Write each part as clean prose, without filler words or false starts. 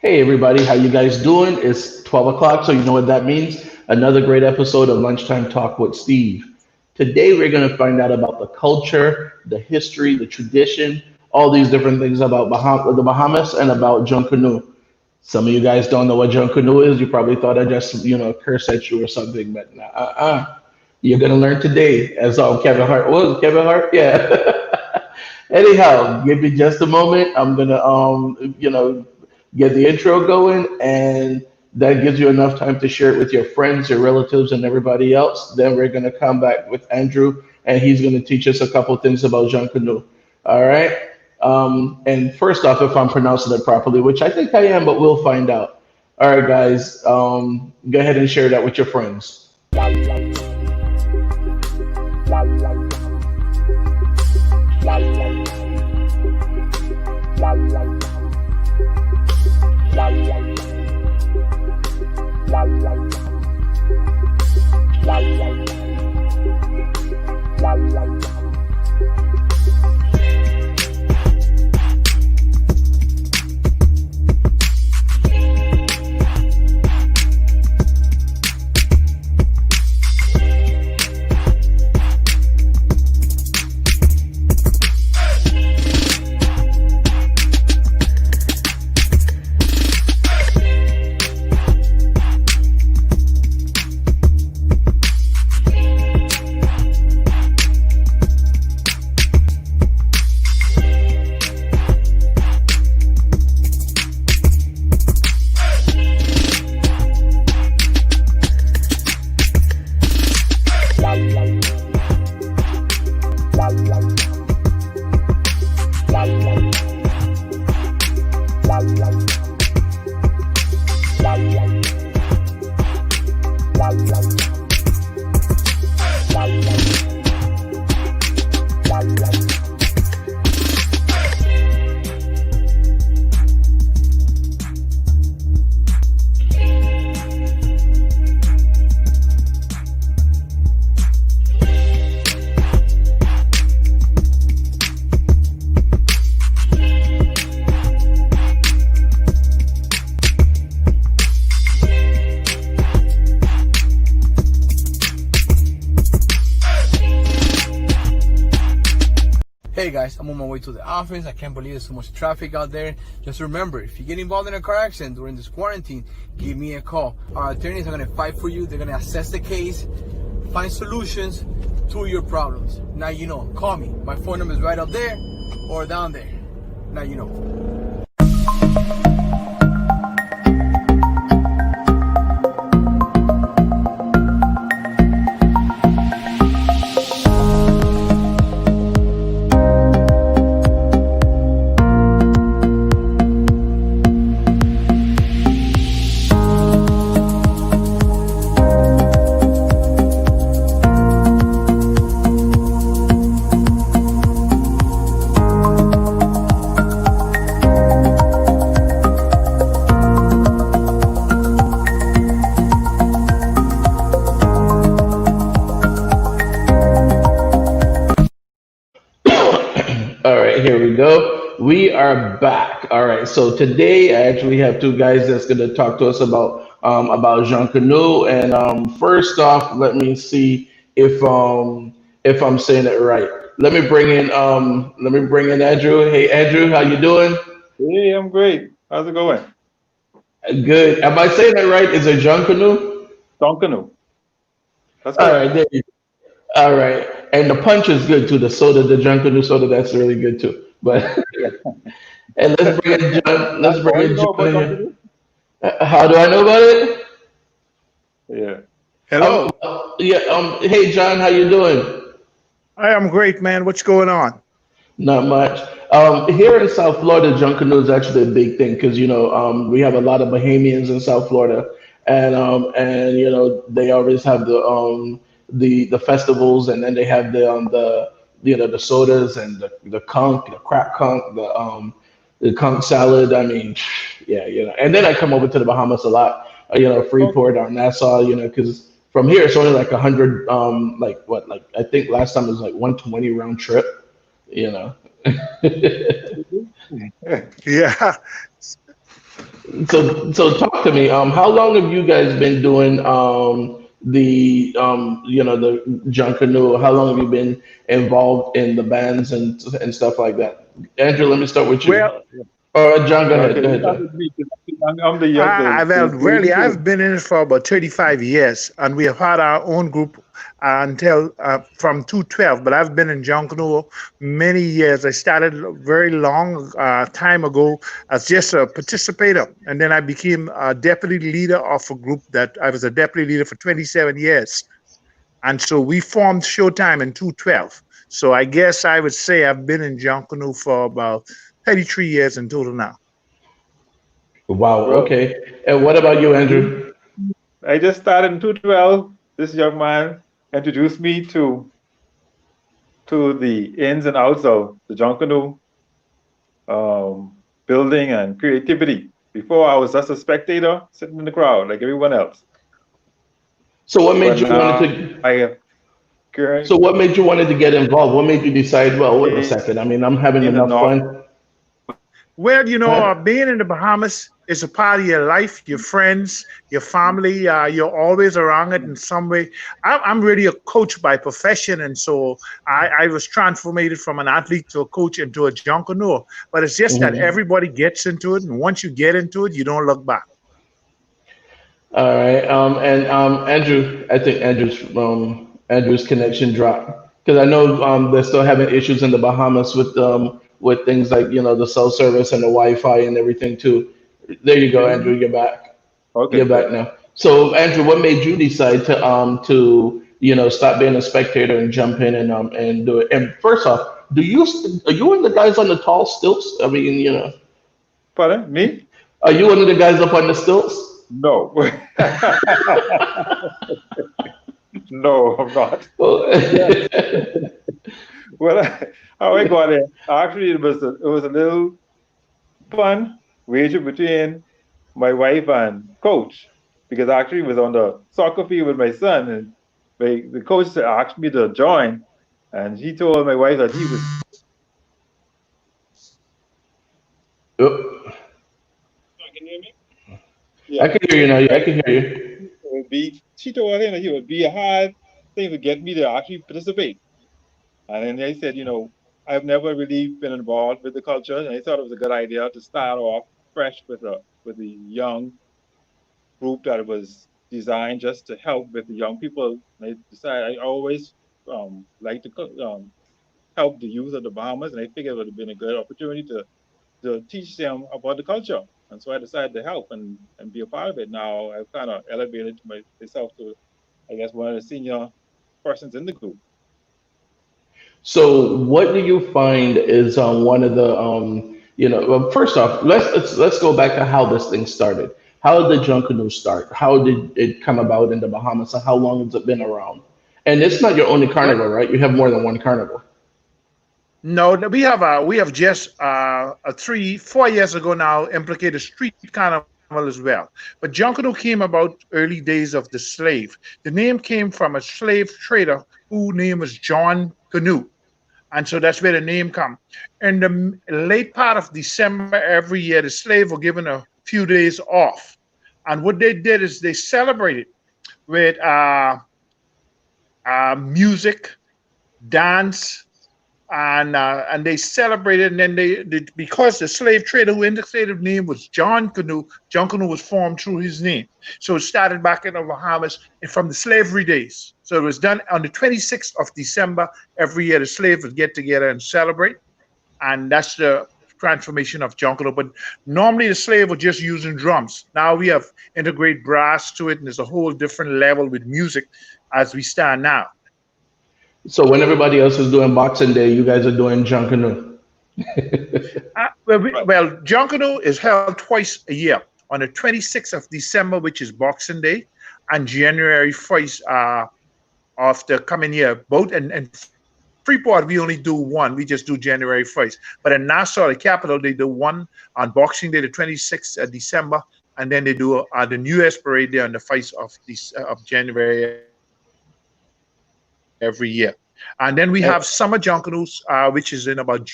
Hey everybody, how you guys doing? It's 12 o'clock, so you know what that means. Another great episode of Lunchtime Talk with Steve. Today we're going to find out about the culture, the history, the tradition, all these different things about the Bahamas and about Junkanoo. Some of you guys don't know what Junkanoo is. You probably thought I just, curse at you or something, but you're going to learn today. As Kevin Hart was. Kevin Hart? Yeah. Anyhow, give me just a moment. I'm going to, get the intro going, and that gives you enough time to share it with your friends, your relatives, and everybody else. Then we're going to come back with Andrew, and he's going to teach us a couple things about Jean Canoe. All right. And first off, if I'm pronouncing it properly, which I think I am, but we'll find out. All right, guys, go ahead and share that with your friends. Hey guys, I'm on my way to the office. I can't believe there's so much traffic out there. Just remember, if you get involved in a car accident during this quarantine, give me a call. Our attorneys are going to fight for you. They're going to assess the case, find solutions to your problems. Now you know. Call me. My phone number is right up there or down there. Now you know. All right, here we go. We are back. All right, so today I actually have two guys that's going to talk to us about Jean Canoe. And first off, let me see if I'm saying it right. Let me bring in Andrew. Hey Andrew, how you doing? Hey, I'm great. How's it going? Good. Am I saying it right? Is it Jean Canoe? Junkanoo. That's All good. right, there you go. All right, and the punch is good too. The soda, the Jean Canoe soda, that's really good too. But and let's bring in John. Let's That's bring all you in know John about in here. Junkanoo? How do I know about it? Yeah. Hello. Yeah. Hey, John, how you doing? I am great, man. What's going on? Not much. Here in South Florida, junk canoe is actually a big thing because we have a lot of Bahamians in South Florida, and they always have the festivals, and then they have the sodas and the conch, the crap conch, the conch salad. I mean, yeah, And then I come over to the Bahamas a lot, Okay. Freeport or Nassau, because from here it's only like 100, like what, like I think last time it was like 120 round trip, you know. Yeah. So talk to me. How long have you guys been doing the Junkanoo? How long have you been involved in the bands and stuff like that? Andrew, let me start with you. Well, Or John, go ahead. Okay, Go you ahead, start John. with me. 'Cause I'm the young, well, the really, baby. I've been in it for about 35 years, and we have had our own group until from 2012. But I've been in Junkanoo many years. I started a very long time ago as just a participator, and then I became a deputy leader of a group that I was a deputy leader for 27 years. And so we formed Showtime in 2012. So I guess I would say I've been in Junkanoo for about 33 years in total now. Wow. Well, Okay. And what about you, me, Andrew? I just started in 2012. This young man introduced me to the ins and outs of the Junkanoo building and creativity. Before I was just a spectator sitting in the crowd like everyone else. So what made But you wanted now to? I have So what made you wanted to get involved? What made you decide? Well, wait a gained second. I mean, I'm having the enough knowledge. fun. Well, Huh? being in the Bahamas is a part of your life, your friends, your family. You're always around it in some way. I'm really a coach by profession, and so I was transformed from an athlete to a coach into a junkanoo. But it's just that Mhm. everybody gets into it, and once you get into it, you don't look back. All right. And Andrew, I think Andrew's connection dropped because I know they're still having issues in the Bahamas with things like the cell service and the Wi-Fi and everything too. There you You go, can hear Andrew. me? You're back. Okay, You're good. back now. So Andrew, what made you decide to stop being a spectator and jump in and do it? And first off, are you one of the guys on the tall stilts? I mean, Pardon? Me? are you one of the guys up on the stilts? No. No, I'm not. Well, Well, well, how I got it, actually, it was a little fun wager between my wife and coach because actually it was on the soccer field with my son, and the coach asked me to join, and he told my wife that he was. oh, Can you hear me? I Yeah. can hear you now. Yeah, I Right. can hear you. It would be. She told him that it would be a hard thing to get me to actually participate. And then they said, I've never really been involved with the culture, and I thought it was a good idea to start off fresh with a young group that was designed just to help with the young people. And I decided I always like to help the youth of the Bahamas, and I figured it would have been a good opportunity to teach them about the culture. And so I decided to help and be a part of it. Now I've kind of elevated myself to, I guess, one of the senior persons in the group. So, what do you find is one of the well, first off, let's go back to how this thing started. How did Junkanoo start? How did it come about in the Bahamas, and how long has it been around? And it's not your only Well, carnival, right? You have more than one carnival. no, we have just 3 4 years ago now implicated street carnival as well. But Junkanoo came about early days of the slave. The name came from a slave trader whose name was John Canoe. And so that's where the name come. In the late part of December every year, the slave were given a few days off. And what they did is they celebrated with music, dance, and they celebrated. And then because the slave trader who indicated his name was John Canoe was formed through his name. So it started back in the Bahamas and from the slavery days. So it was done on the 26th of December every year. The slaves would get together and celebrate, and that's the transformation of Junkanoo. But normally the slave were just using drums. Now we have integrate brass to it, and there's a whole different level with music as we stand now. So, when everybody else is doing Boxing Day, you guys are doing Junkanoo. Right. Well, Junkanoo is held twice a year on the 26th of December, which is Boxing Day, and January 1st of the coming year. Both and Freeport, we only do one. We just do January 1st. But in Nassau, the capital, they do one on Boxing Day, the 26th of December, and then they do the New Year's parade there on the 1st of January every year. And then we have Summer Junkanoos, which is in about July.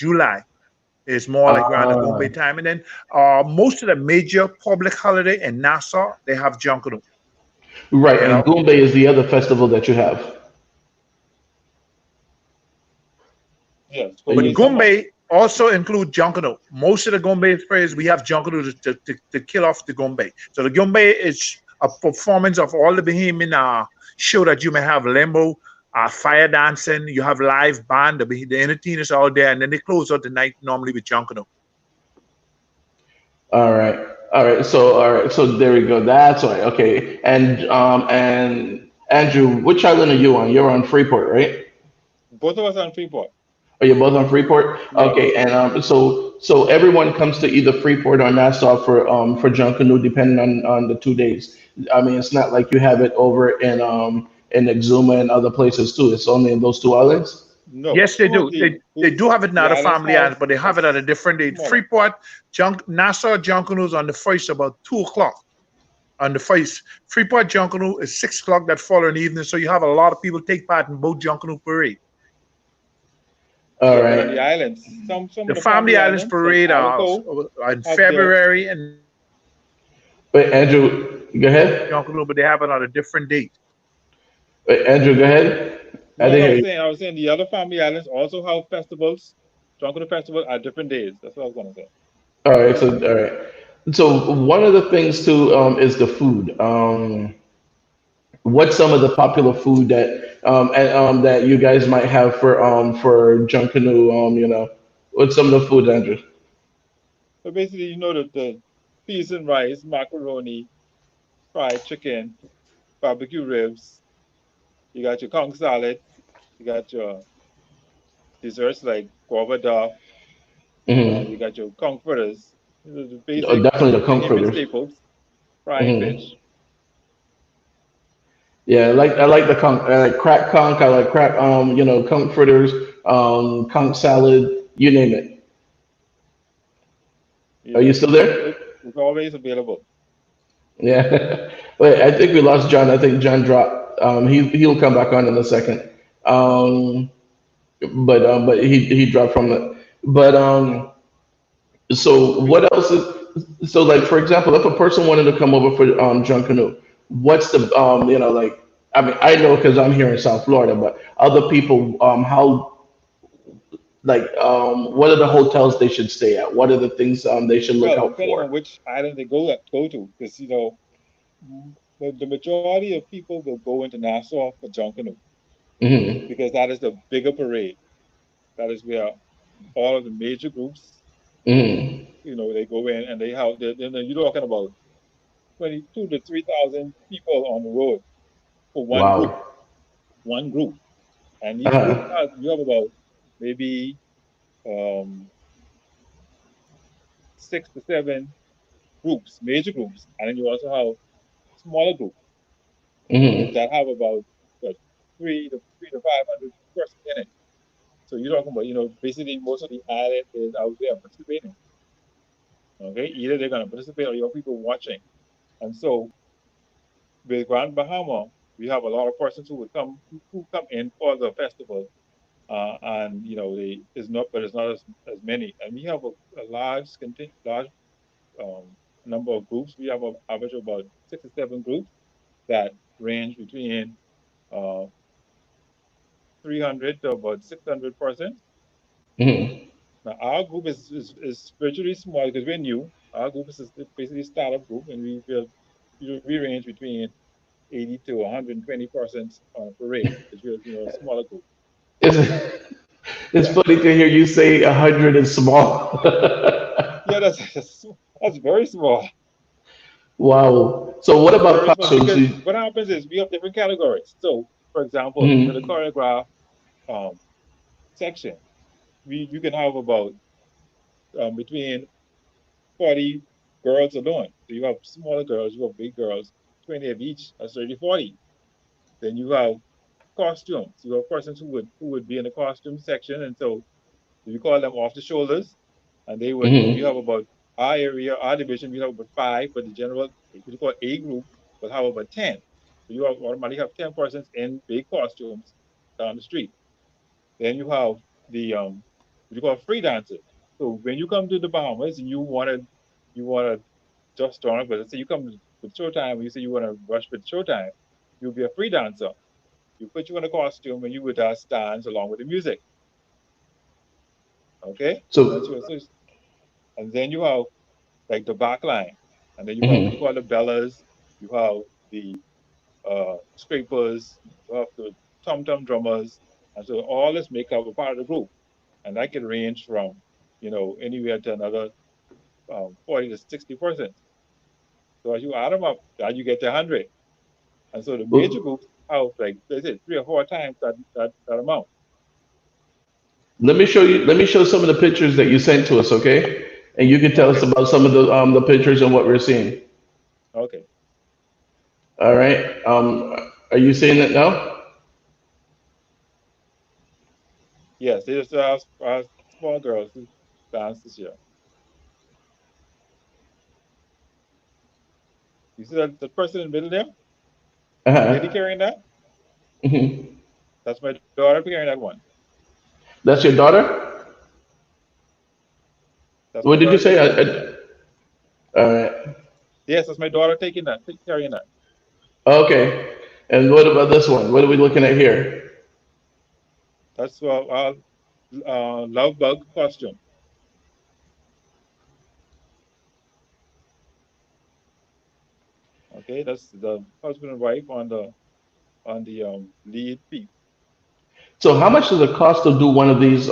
They do that in July. It's more like around the Ah, Goombay time. And then most of the major public holiday in Nassau, they have Junkanoo, right. you And know. Goombay is the other festival that you have. Yes, Are But Goombay you? summer. Goombay also include Junkanoo. Most of the Goombay fairs, we have Junkanoo to kill off the Goombay. So the Goombay is a performance of all the Bahamian show that you may have limbo, fire dancing, you have live band, the entertainers all there, and then they close out the night normally with Junkanoo. All right. All right. So there we go. That's all right. Okay. And Andrew, which island are you on? You're on Freeport, right? Both of us are in Freeport. Are you both on Freeport? Yes. Okay. And so everyone comes to either Freeport or Nassau for Junkanoo, depending on the 2 days. I mean, it's not like you have it over in Exuma and other places too. It's only in those two islands. No, Yes, they two of do. They do have it the now, the islands family have islands, but they a have it at a different date. smaller. Freeport, Nassau Junkanoo's on the first about 2 o'clock. On the face. Freeport Junkanoo is 6 o'clock that following evening, so you have a lot of people take part in both Junkanoo parade. All Yeah, but on the right. islands, some The of the Family family Islands islands like parade Abaco in have their February, and Wait, Andrew, go ahead. Junkanoo, but they have it on a different date. Wait, Andrew, go ahead. I no, didn't no, hear you. I was saying the other family islands also have festivals, Drunken Festival at different days. That's what I was gonna say. All right. So all right. So one of the things too is the food. What's some of the popular food that you guys might have for Junkanoo? What's some of the food, Andrew? So basically, the peas and rice, macaroni, fried chicken, barbecue ribs. You got your conch salad. You got your desserts like guava duff. You Hmm. got your conch fritters. The Oh, basic definitely the Bahamian comforters. staples. Fried Hmm. fish. Yeah, I like the conch. I like crack conch. I like crack conch fritters, conch salad. You name it. Are you Yeah, still there? it's always available. Yeah. Wait, I think we lost John. I think John dropped. He'll come back on in a second. Um, but he dropped from it. But so what else is so like for example, if a person wanted to come over for Junkanoo, what's the like I mean I know because I'm here in South Florida, but other people how like what are the hotels they should stay at? What are the things they should look Well, out depending on for? which island they go to, because the majority of people will go into Nassau for Junkanoo Hmm. because that is the bigger parade. That is where all of the major groups, Hmm. they go in and you're talking about 22 to 3,000 people on the road for Wow. one group, and each group Uh-huh. has you have about maybe um, 6 to 7 groups, major groups, and then you also have smaller groups Hmm. that have about what, 3 to 500 persons in it. So you're talking about, basically most of the island is out there participating. Okay, either they're gonna participate or you have people watching. And so with Grand Bahama, we have a lot of persons who come in for the festival, and they is not, but it's not as many. And we have a large um, number of groups. We have an average of about 6 to 7 groups that range between uh, 300 to about 600 persons. Hmm. Now, our group is virtually small because we're new. Our group is basically a startup group, and we range between 80 to 120 persons on a parade because we're a smaller group. It's it's Yeah, funny to hear you say 100 is small. yeah, that's very small, Wow. So what about very small. costumes? Because what happens is we have different categories. So, for example, in the Mhm. choreograph um, section, you can have about between 40 girls alone. So you have smaller girls, you have big girls, 20 of each, that's 30, 40. Then you have costumes. You have persons who would be in the costume section, and so we call them off the shoulders, and we have Mhm. about our area, our division, we have about five, but the general, what you call A group, will have about 10. So you automatically have 10 persons in big costumes down the street. Then you have the what you call free dancers. So when you come to the Bahamas and you wanna just turn up, but let's say you come with Showtime and you say you wanna rush with Showtime, you'll be a free dancer. You put you in a costume and you would just dance along with the music. Okay? That's So, your so, and then you have like the back line. And then you have what you mhm. call the bellas, you have the scrapers, you have the tom tom drummers, and so all this make up a part of the group. And that can range from, anywhere to another 40 to 60%. So as you add them up, then you get to 100. And so the major Well, groups have like they said 3 or 4 times that amount. let me show some of the pictures that you sent to us, okay? And you can tell us Okay, about some of the pictures and what we're seeing. okay. All right. Are you seeing it now? Yes, they just ask small girls to dance this year. You see that the person in the middle there, the lady Uh-huh. carrying that? Hmm. That's my daughter carrying that one. That's your daughter? That's my What did you daughter say? taking that this year. All right. Yes, that's my daughter taking that, carrying that. Okay. And what about this one? What are we looking at here? That's our love bug costume. Okay, that's the husband and wife on the lead piece. So how much does it cost to do one of these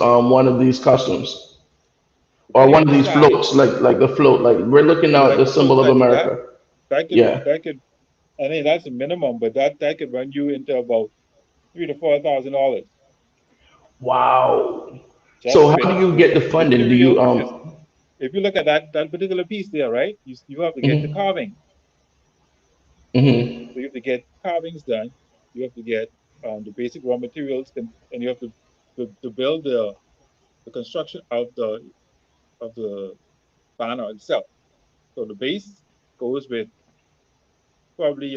costumes or Depending one on of the these size, floats, like the float? Like we're looking you now at like the the float symbol of like that, America. that could Yeah. that could I mean that's a minimum, but that could run you into about $3,000 to $4,000 Wow. So just how with do you the get the funding? Do you material. Because if you look at that particular piece there, right, you have to get the Mhm. carving. Mhm. So you have to get carvings done. You have to get the basic raw materials, and you have to build the construction of the banner itself. So the base goes with probably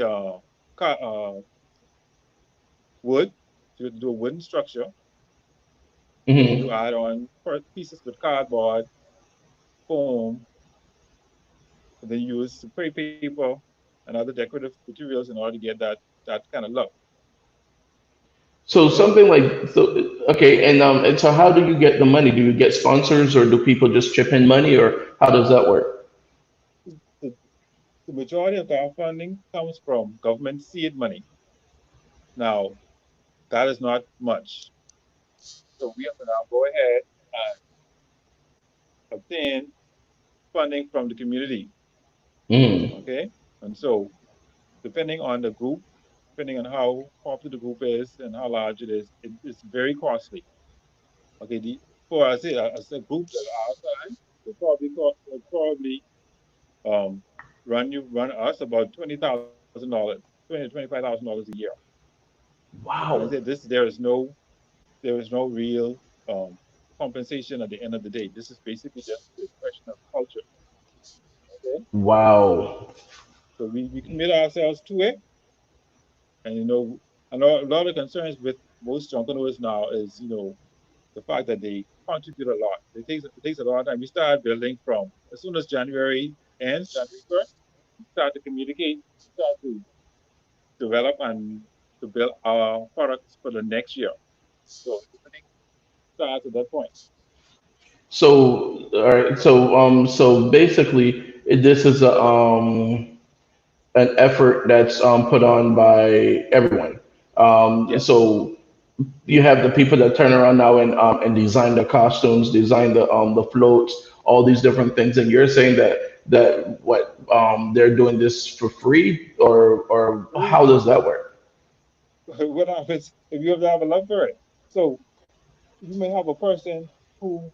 wood. So you have to do a wooden structure, and then you Mhm. add on pieces with cardboard, foam, and then you use spray paper and other decorative materials in order to get that kind of look. So Okay. something like so okay, and so how do you get the money? Do you get sponsors or do people just chip in money or how does that work? The, the majority of our funding comes from government seed money. Now, that is not much. So we have to now go ahead and obtain funding from the community. Mm. Okay. And so, depending on the group, depending on how popular the group is and how large it is, it's very costly. Okay. For as a group that are our size, will probably um, run us about $20,000, $25,000 a year. And I said Wow. this there is no real um, compensation at the end of the day. This is basically just the expression of culture. Okay, Wow. so we commit ourselves to it, and I know a lot of concerns with most junkaners now is the fact that they contribute a lot. It takes a lot of time. We start building from as soon as January ends, January 1st, we start to communicate, start to develop and to build our products for the next year. So everything starts at that point. So all right, so basically this is an effort that's put on by everyone. Yes. So you have the people that turn around now and design the costumes, design the floats, all these different things, and you're saying that what they're doing this for free or how Free. does that work? What happens if you have to have a love for it? So you may have a person who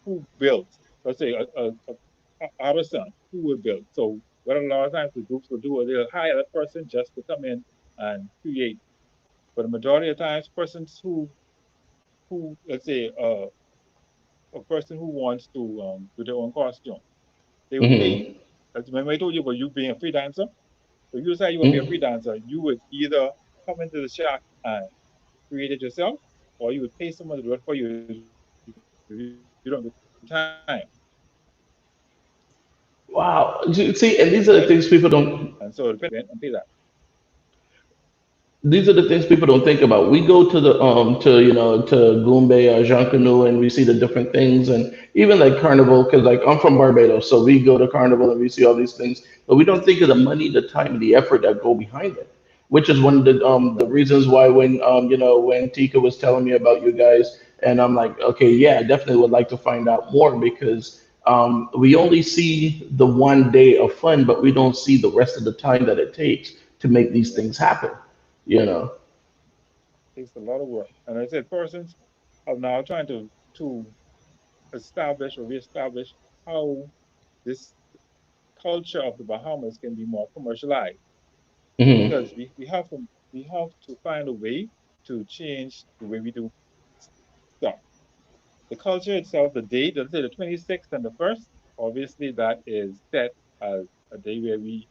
who built, let's say a artisan who will build. So what a lot of times the groups will do is they'll hire that person just to come in and create. But the majority of times, persons who let's say a person who wants to do their own costume, they would pay you. Hmm. That's remember I told you about you being a freelancer. So you decide you want to be a Hmm. freelancer, you would either come into the shop and create it yourself, or you would pay someone to do it for you if you don't do it yourself. time. Wow. See, and these are the Right? things people don't. And so the parents and pay that. These are the things people don't think about. We go to the to to Goombay or Junkanoo and we see the different things and even like Carnival because like I'm from Barbados, so we go to Carnival and we see all these things, but we don't think of the money, the time, and the effort that go behind it. Which is one of the Right. reasons why when when Tika was telling me about you guys and I'm like, okay, yeah, I definitely would like to find out more because we only see the one day of fun, but we don't see the rest of the time that it takes to make these Yeah. things happen. You know. Takes a lot of work. And I said persons are now trying to establish or reestablish how this culture of the Bahamas can be more commercialized Hmm. because we have to find a way to change the way we do stuff. The culture itself, the date, let's say the 26th and the 1st, obviously that is set as a day where we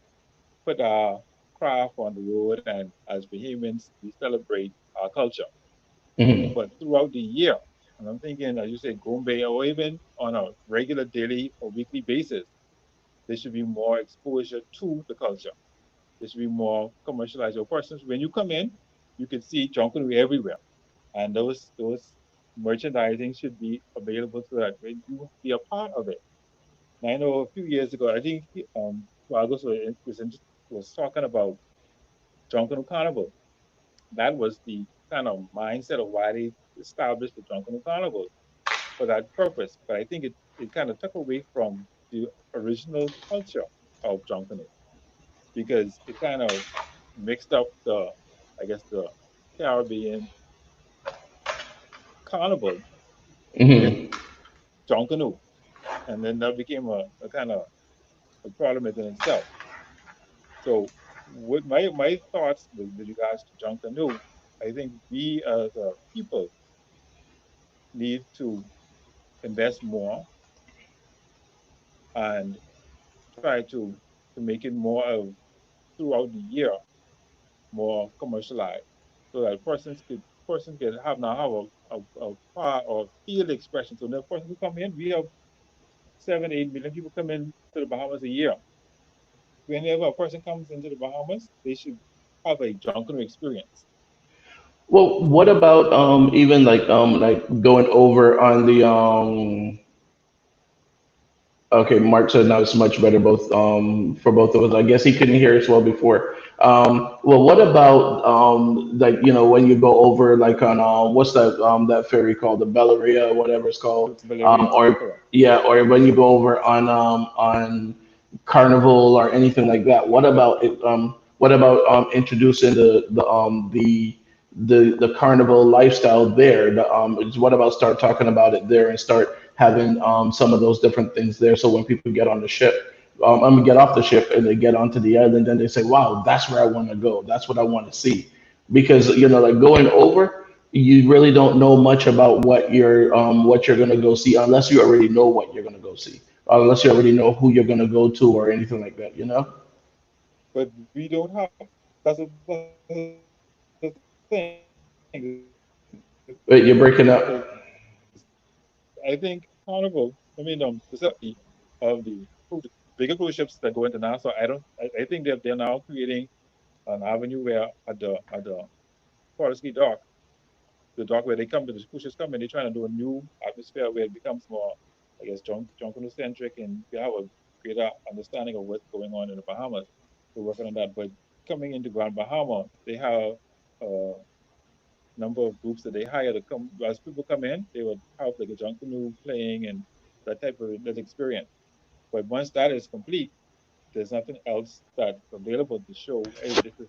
put our craft on the road and as Bahamians, we celebrate our culture. Hmm. But throughout the year, and I'm thinking, as you say, Gombe, or even on a regular daily or weekly basis, there should be more exposure to the culture. There should be more commercialized. Your persons, when you come in, you can see junkery everywhere, and those merchandising should be available so that when you be a part of it. And I know a few years ago, I think August was talking about Junkanoo Carnival. That was the kind of mindset of why they established the Junkanoo Carnival for that purpose. But I think it kind of took away from the original culture of Junkanoo because it kind of mixed up I guess, the Caribbean carnival with Hmm. Junkanoo. And then that became a kind of a problem within itself. So, with my thoughts with regards to Junkanoo, I think we as a people need to invest more and try to make it more of throughout the year more commercialized so that person can have now have a part or field expression. So the person who come in, we have 7, 8 million people come in to the Bahamas a year. Whenever a person comes into the Bahamas, they should have a Junkanoo experience. Well, what about even like going over on the okay, Mark said now it's much better both for both of us. I guess he couldn't hear us well before. Well, what about like when you go over like on what's that ferry called, the Bellaria or whatever it's called, Valeria, or correct. yeah, or when you go over on Carnival or anything like that. What about it? What about introducing the carnival lifestyle there? What about start talking about it there and start having some of those different things there. So when people get on the ship, I'm gonna get off the ship and they get onto the island and they say, "Wow, that's where I want to go. That's what I want to see," because like going over, you really don't know much about what you're gonna go see unless you already know what you're gonna go see, unless you already know who you're gonna go to or anything like that. You know? But we don't have that's the thing. But you're Because breaking up. I think Carnival, I mean, facility of bigger cruise ships that go into Nassau. I think they're now creating an avenue where at the Forest dock, the dock where they come to the cruise ships come and they're trying to do a new atmosphere where it becomes more, I guess, Junkanoo centric and you have a greater understanding of what's going on in the Bahamas. We're working on that. But coming into Grand Bahama, they have a number of groups that they hire to come as people come in, they would have like a Junkanoo playing and that experience. But once that is complete, there's nothing else that's available to show, hey, this is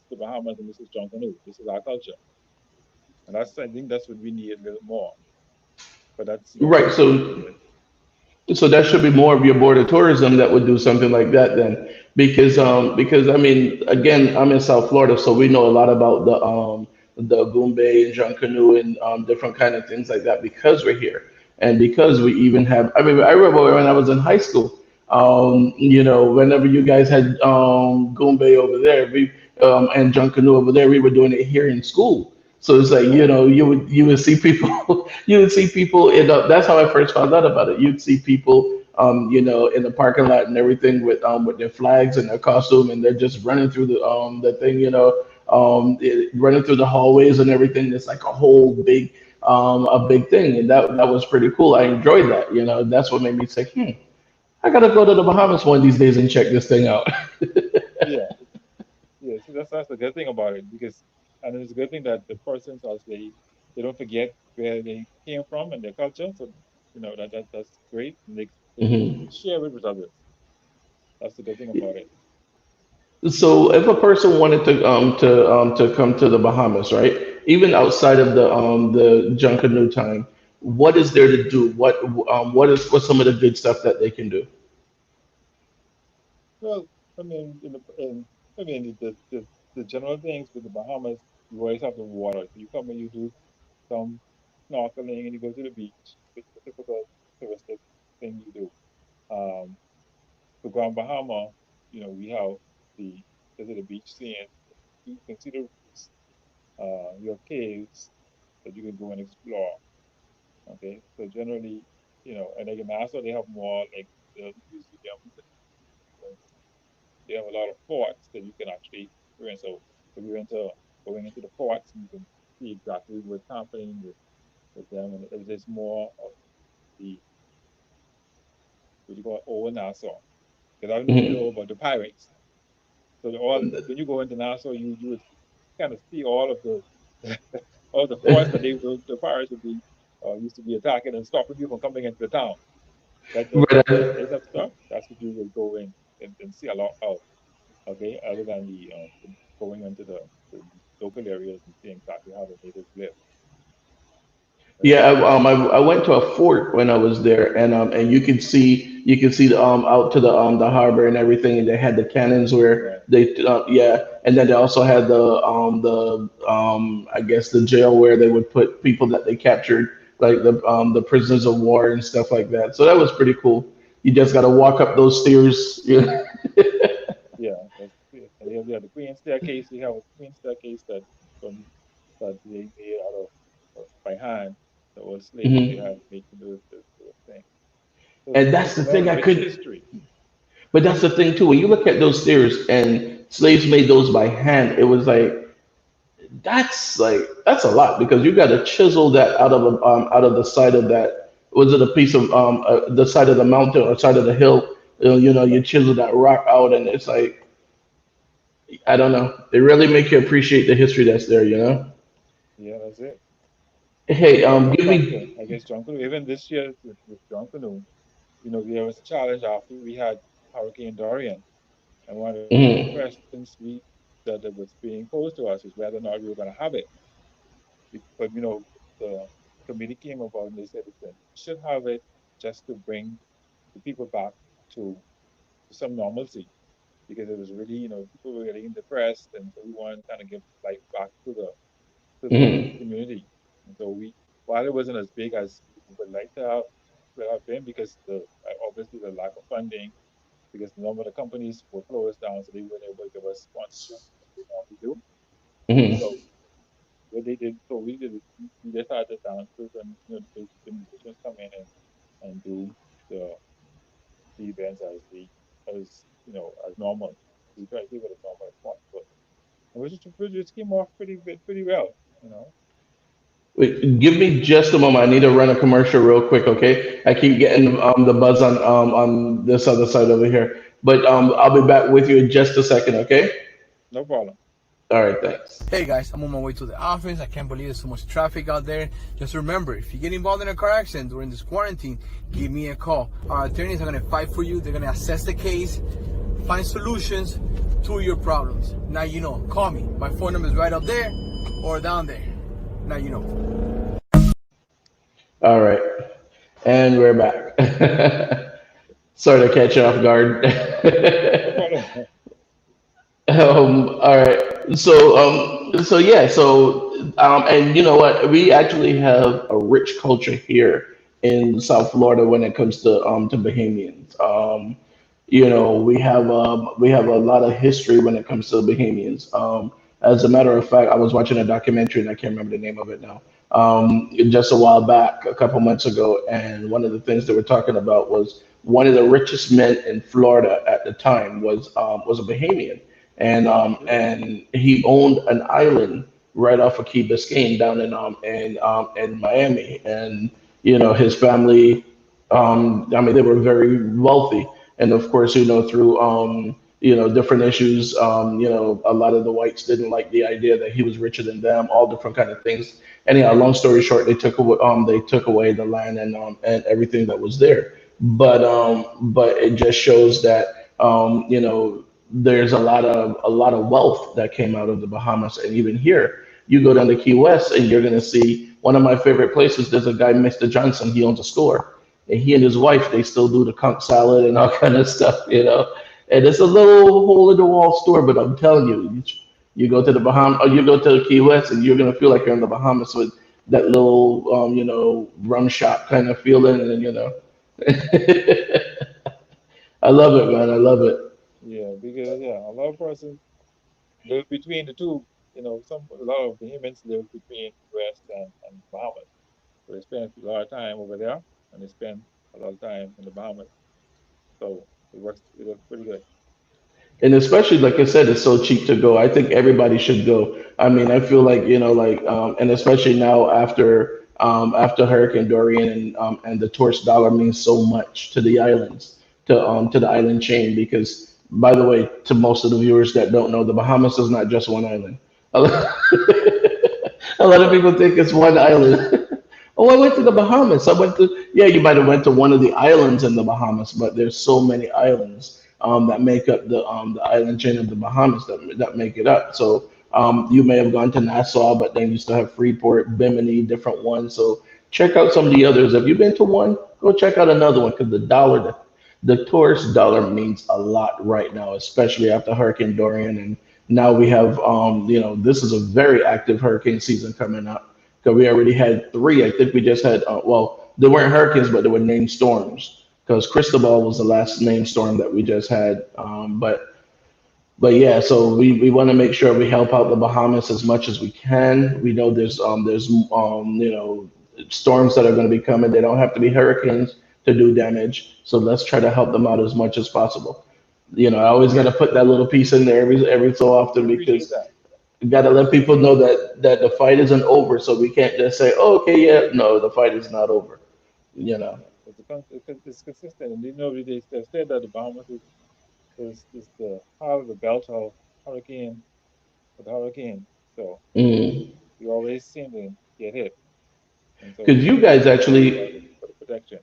the Bahamas and this is Junkanoo. This is our culture. And I think that's what we need a little more. But that's Right. something to do So with. So that should be more of your board of tourism that would do something like that then, because I mean, again, I'm in South Florida, so we know a lot about the Goombay and Junkanoo and different kind of things like that because we're here and because we even have. I mean, I remember when I was in high school, whenever you guys had Goombay over there, we and Junkanoo over there, we were doing it here in school. So it's like, Yeah, you would see people you would see people in that's how I first found out about it. You'd see people in the parking lot and everything with their flags and their costume, and they're just running through the thing, running through the hallways and everything. It's like a big thing, and that was pretty cool. I enjoyed that. That's what made me say, I gotta go to the Bahamas one of these days and check this thing out. yeah, yeah. So that's the good thing about it because, and it's a good thing that the persons also they don't forget where they came from and their culture. So that's great. And they share it with others. That's the good thing about it. So if a person wanted to come to the Bahamas, right? Even outside of the Junkanoo time, what is there to do? What's some of the good stuff that they can do? Well, I mean, I mean the general things with the Bahamas, you always have the water. So you come and you do some snorkeling and you go to the beach. It's the typical touristic thing you do. Um, so Grand Bahama, we have the visit the beach scene. You can see the reefs. You have caves that you can go and explore. Okay, so generally, and like in Nassau, they have more like the museums. And they have a lot of forts that you can actually experience. So if you're into going into the forts, you can see exactly what's happening with them, and it's just more of the what you call old Nassau. Because I know you Mhm. know about the pirates. So all when you go into Nassau, you would kind of see all of the all the forts that the pirates would be used to be attacking and stopping you from coming into the town. Right. That type of stuff. That's what you would go in and see a lot of. Okay, other than the going into the local areas and seeing exactly how the natives live. Right? Yeah, I went to a fort when I was there, and you could see out to the harbor and everything, and they had the cannons where Right. yeah, and then they also had the I guess the jail where they would put people that they captured, like the prisoners of war and stuff like that. So that was pretty cool. You just got to walk up those stairs. Yeah. Yeah. That's it. And they have the queen staircase. We have a queen staircase from that they made out of by hand. The old slaves they Mhm. had making those things. So And that's it's a the lot thing of I rich could. history. But that's the thing too. When you look at those stairs and slaves made those by hand, it was that's a lot because you got to chisel that out of the side of that. Was it a piece of the side of the mountain or side of the hill? You Right. chisel that rock out, and it's like I don't know. It really make you appreciate the history that's there. Yeah, that's it. Hey, So when it give comes to, me. I guess, John Canoe, even this year with John Canoe, there was a challenge after we had Hurricane Dorian. And one of the Mhm, questions that was being posed to us is whether or not we were going to have it. But the committee came about and they said, listen, we should have it just to bring the people back to some normalcy because it was really, people were getting depressed, and so we wanted to kind of give life back to the mhm, community. And so while it wasn't as big as we would like to have been, because obviously the lack of funding, because the number of the companies were closed down, so they weren't able to give us sponsorship like they normally do. mhm. So what they did, so we just had the dancers and the musicians come in and do the the events as normal. We try to keep it as normal as possible, and we just came off pretty well, you know. Wait, give me just a moment. I need to run a commercial real quick, okay? I keep getting the buzz on this other side over here, but I'll be back with you in just a second, okay? No problem. All right, thanks. Hey guys, I'm on my way to the office. I can't believe there's so much traffic out there. Just remember, if you get involved in a car accident during this quarantine, give me a call. Our attorneys are gonna fight for you. They're gonna assess the case, find solutions to your problems. Now you know. Call me. My phone number is right up there or down there. Now you know. All right, and we're back. Sorry to catch you off guard. No problem. All right. So yeah. And you know what? We actually have a rich culture here in South Florida when it comes to Bahamians. We have a lot of history when it comes to Bahamians. As a matter of fact, I was watching a documentary and I can't remember the name of it now. Just a while back, a couple months ago, and one of the things they were talking about was one of the richest men in Florida at the time was a Bahamian, and he owned an island right off of Key Biscayne down in Miami, and his family, I mean, they were very wealthy, and of course, through different issues, a lot of the whites didn't like the idea that he was richer than them, all different kind of things. Anyhow, long story short, they took away the land and everything that was there. But it just shows that there's a lot of wealth that came out of the Bahamas, and even here, you go down to Key West, and you're gonna see one of my favorite places. There's a guy, Mr. Johnson. He owns a store, and he and his wife they still do the conch salad and all kind of stuff. And it's a little hole in the wall store, but I'm telling you, you go to the Bahamas, or you go to Key West, and you're gonna feel like you're in the Bahamas with that little rum shop kind of feeling, and I love it, man. I love it. Yeah, because a lot of persons live between the two. A lot of Bahamians live between West and Bahamas. So they spend a lot of time over there, and they spend a lot of time in the Bahamas. So it works pretty good. And especially like I said, it's so cheap to go. I think everybody should go. I mean, I feel like and especially now after Hurricane Dorian and the tourist dollar means so much to the islands, to the island chain. Because by the way, to most of the viewers that don't know, the Bahamas is not just one island. A lot a lot of Right. people think it's one island. Oh, I went to the Bahamas. I went to, yeah, you might have went to one of the islands in the Bahamas, but there's so many islands that make up the island chain of the Bahamas that make it up. So you may have gone to Nassau, but then you still have Freeport, Bimini, different ones. So check out some of the others. If you've been to one, go check out another one because the tourist dollar means a lot right now, especially after Hurricane Dorian. And now we have, this is a very active hurricane season coming up because we already had three. I think we just had, well, they weren't hurricanes, but they were named storms because Cristobal was the last named storm that we just had. But yeah, so we want to make sure we help out the Bahamas as much as we can. We know there's storms that are going to be coming. They don't have to be hurricanes to do damage. So let's try to help them out as much as possible. I always got to put that little piece in there every so We often appreciate because that. you got to let people know that the fight isn't over. So we can't just say, oh, okay, yeah, no, the fight is not over. You know. Yeah, it's consistent, and they said that the Bahamas is the heart of the belt of hurricane of the hurricane. So Mm. we always seem to get hit, and so Because we you try to guys do what we actually can for the protection.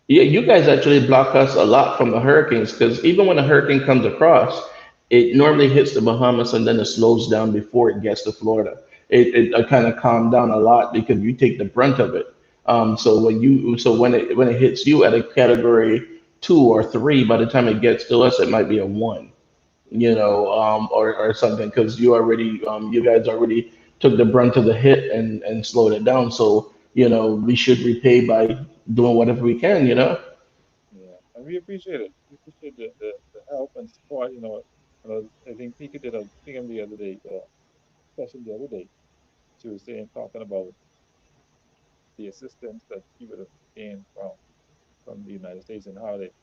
Yeah, you guys actually block us a lot from the hurricanes because even when a hurricane comes across, it normally hits the Bahamas and then it slows down before it gets to Florida. It kind of calmed down a lot because you take the brunt of it. So when it hits you at a category 2 or 3, by the time it gets to us, it might be a 1, or something because you guys already took the brunt of the hit and slowed it down. So we should repay by doing whatever we can. Yeah, and we appreciate it. We appreciate the help and support. I think Pika did a thing the other day, session the other day. She was saying talking about the assistance that she would have gained from the United States and how it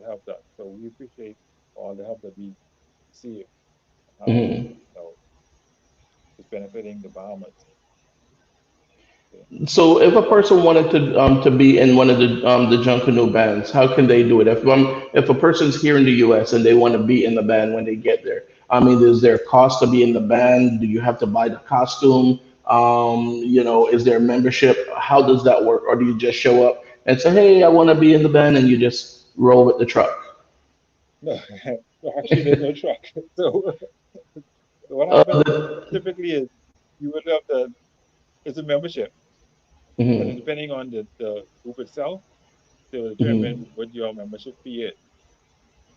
helped us. So we appreciate all the help that we receive and how Mhm. it's benefiting the Bahamas. Okay. So if a person wanted to be in one of the Junkanoo bands, how can they do it? If a person's here in the U.S. and they want to be in the band when they get there, I mean, is there a cost to be in the band? Do you have to buy the costume? Is there a membership? How does that work? Or do you just show up and say, "Hey, I want to be in the band," and you just roll with the truck? No, no, actually, there's no truck. So, so what Uh, happens typically is you would have it's a membership, but mhm, depending on the group itself, they will determine mhm, what your membership fee is.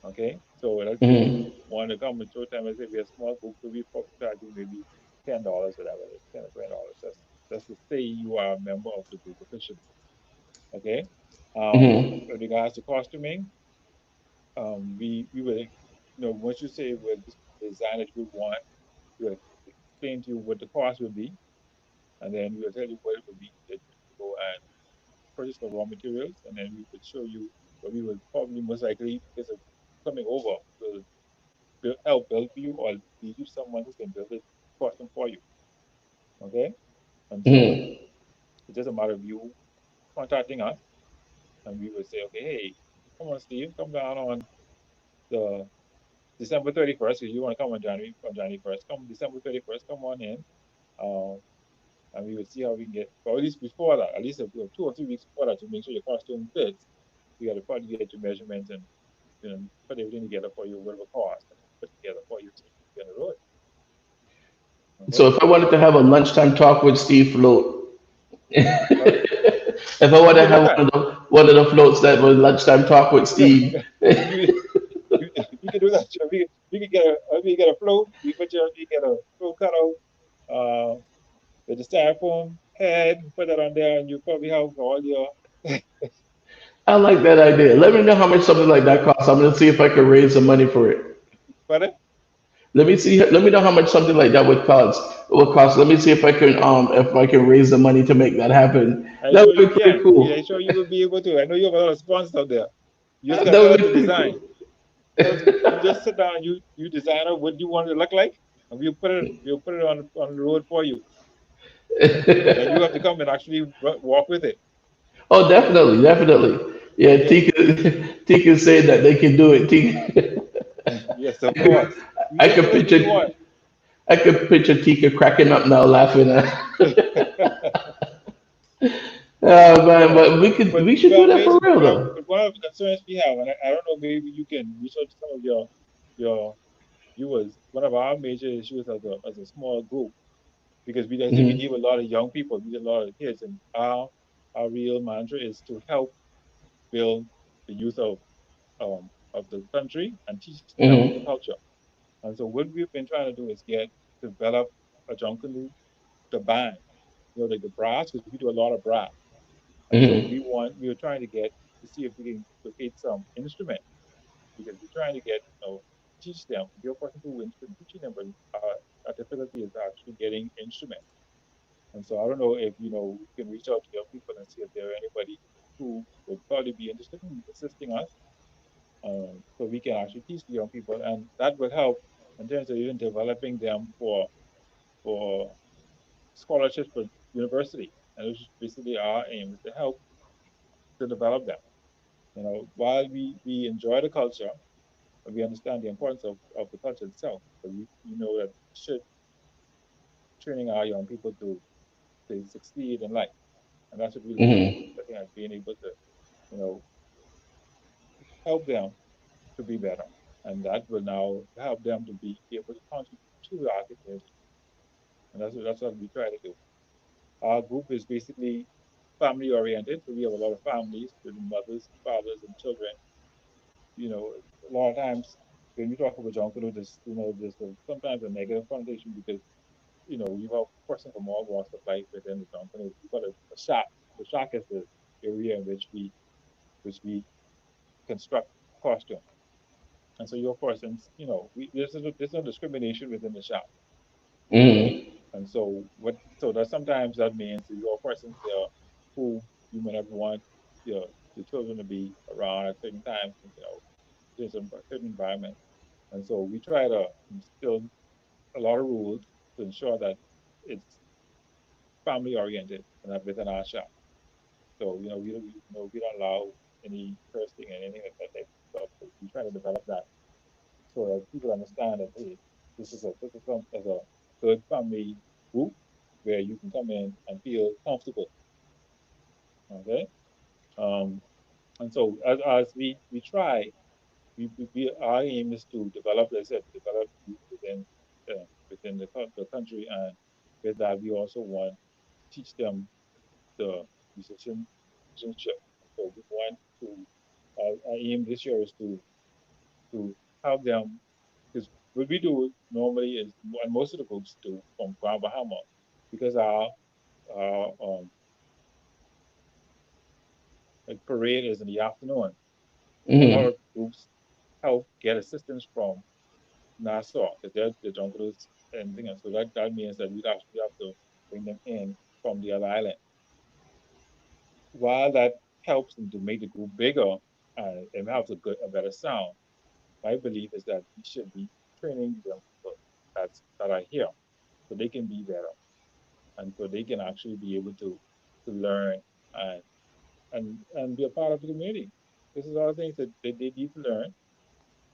Okay, so let's say you mhm, want to come with showtime. Let's say we have a small group, so we probably charge you maybe $10, whatever it is, $10 or $20. That's to say you are a member of the group officially. Okay. mhm, With regards to costuming, we would once you say what design that you want, we would explain to you what the cost will be, and then we will tell you what it will be that you go and purchase the raw materials, and then we would show you what we will probably most likely, because of coming over, will help build for you or lead you someone who can build it custom for you. Okay? And so Mm-hmm. it's just a matter of you contacting us, and we would say, okay, hey, come on, Steve, come down on the December 31st, because you want to come on January 1st. Come December 31st, come on in. Um, and we would see how we can get, or at least before that, at least 2 or 3 weeks before that, to make sure your costume fits. We got to probably get your measurements and put everything together for you, whatever cost, and put together for you so you can get on the road. So Okay? if I wanted to have a lunchtime talk with Steve float, Pardon? if I want We to can do have that. one of the floats that was lunchtime talk with Yeah, Steve, you, we can do that. Sure. We can get a float. We get a float cutout with the styrofoam head. Put that on there, and you probably have all your. I like that idea. Let me know how much something like that costs. I'm gonna see if I can raise some money for it. Pardon? Let me see. Let me know how much something like that would cost. Would cost. Let me see if I can raise the money to make that happen. I'm That sure would you be pretty can. Yeah, I'm cool. sure you will be able to. I know you have a lot of sponsors out there. You just got to That tell would us be the pretty design. cool. Tell us, you just sit down. You design out what you want it to look like, and we'll put it on the road for you. And then you have to come and actually walk with it. Oh, definitely, definitely. Yeah, Yeah. Tika said that they can do it. Tika, Yes, of course. You I just could tell us what you picture, want. I could picture Tika cracking up now, laughing. Man, Yeah. but we should do that for real though. But one of the concerns we have, and I don't know, maybe you can reach out to some of your viewers. One of our major issues as a small group, because I think we Hmm. deal with a lot of young people, we deal with a lot of kids, and our real mantra is to help build the youth of the country and teach them the Hmm. culture. And so what we've been trying to do is develop a Junkanoo, the band, like the brass, because we do a lot of brass. And so Hmm. we were trying to get to see if we can locate some instrument, because we're trying to teach them. If you're a person who instrument teaching them, but our difficulty is actually getting instrument. And so I don't know if we can reach out to young people and see if there are anybody who would probably be interested in assisting us, so we can actually teach the young people, and that will help in terms of even developing them for scholarships for university. And which is basically our aim is to help to develop them. While we enjoy the culture, we understand the importance of the culture itself, but we know that we should training our young people to succeed in life. And that's what we're Hmm. looking at, being able to, you know, help them to be better. And that will now help them to be able to contribute to our community. And that's what we try to do. Our group is basically family oriented. So we have a lot of families with mothers, fathers, and children. A lot of times when we talk about Junkanoo, there's sometimes a negative connotation, because you have a person from all walks of life within the Junkanoo. We've got a shack. The shack is the area in which we construct costume. And so your persons, there's no discrimination within the shop. Okay. Hmm. And so that sometimes that means that your persons there who you may not want your children to be around at certain times, there's a certain environment. And so we try to instill a lot of rules to ensure that it's family oriented and that within our shop. So we don't allow any cursing and anything like that type of stuff. So we try to develop that so that people understand that, hey, this is as a good family group where you can come in and feel comfortable. Okay. Um, and so as we try, our aim is to develop, as I said, develop youth within the country, and with that we also want to teach them the musicianship. So we want to our aim this year is to help them, because what we do normally is, and most of the groups do from Grand Bahama, because our like parade is in the afternoon. A lot Hmm. of groups help get assistance from Nassau, because they're Junkanos and things. So that means that we'd actually have to bring them in from the other island. While that helps them to make the group bigger and have a better sound, my belief is that we should be training the young people that are here so they can be better and so they can actually be able to learn and and be a part of the community. This is all things that they need to learn,